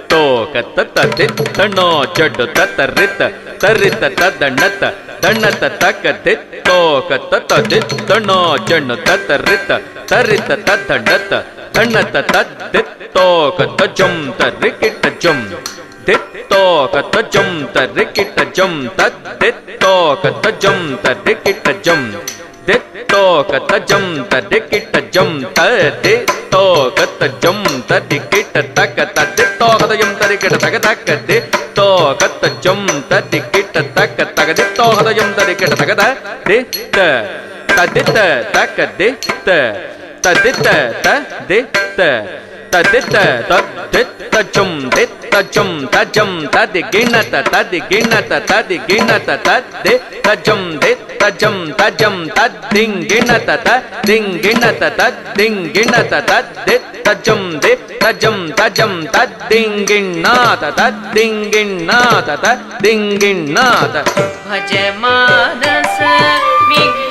ತೋಕತ್ತ ತದ್ದಿತ್ ತಣ್ಣೋ ಜಡ್ಡು ತತ್ತರಿತ್ತ ತರಿತ್ತ ತದ್ದಣ್ಣತ್ತ ದಣ್ಣತ್ತ ತಕ್ಕದಿತ್ ತೋಕತ್ತ ತದ್ದಿತ್ ತಣ್ಣೋ ಜಣ್ಣು ತತ್ತರಿತ್ತ ತರಿತ್ತ ತದ್ದಣ್ಣತ್ತ ದಣ್ಣತ್ತ ತದ್ದಿತ್ ತೋಕತ್ತ ಜಂ ತರ್ರಿಕಿಟ್ಟ ಜಂ ದಿತ್ ತೋಕತ್ತ ಜಂ ತರ್ರಿಕಿಟ್ಟ ಜಂ ತದ್ದಿತ್ ತೋಕತ್ತ ಜಂ ತರ್ರಿಕಿಟ್ಟ ಜಂ ದಿತ್ ತೋಕತ್ತ ಜಂ ತರ್ರಿಕಿಟ್ಟ ಜಂ ತದ್ದಿತ್ ತೋಕತ್ತ ಜಂ ತರ್ರಿಕಿಟ್ಟ ತಕ್ಕ ತದ್ದಿತ್ ತೋಕದ ಜಂ ತರ್ರಿಕಿಟ್ಟ ತಕ ತಕ್ಕದ್ದಿ ತೋಕತ್ತ ಜಂ ತರ್ರಿಕಿಟ್ಟ ತಕ್ಕ ತಗದಿ ತೋಕದ ಜಂ ತರ್ರಿಕಿಟ್ಟ ತಗದ ದಿತ್ತ ತದ್ದಿತ್ತ ತಕ್ಕದಿತ್ತ ತದ್ದಿತ್ತ ತದ್ದಿತ್ತ ತದ್ದಿತ್ತ ತದ್ದಿತ್ತ ಜಂ ದಿತ್ತ ಜಂ ತಜಂ ತದಿ ಗಿಣ್ಣತ ತದಿ ಗಿಣ್ಣತ ತದಿ ಗಿಣ್ಣತ ತದ್ದಿ ತಜಂ ದಿತ್ತ ಜಂ ತಜಂ ತದ್ದಿಂಗ್ ಗಿಣ್ಣತ ತದ್ದಿಂಗ್ ಗಿಣ್ಣತ ತದ್ದಿಂಗ್ ಗಿಣ್ಣತ ತದ್ದಿತ್ತ ತಜಂ ದಿತ್ತ ಜಂ ತಜಂ ತದ್ದಿಂಗ್ ಗಿಣ್ಣಾತ ತದ್ದಿಂಗ್ ಗಿಣ್ಣಾತ ತದ್ದಿಂಗ್ ಗಿಣ್ಣಾತ ಭಜ ಮಾನಸ ವಿಘ್ನ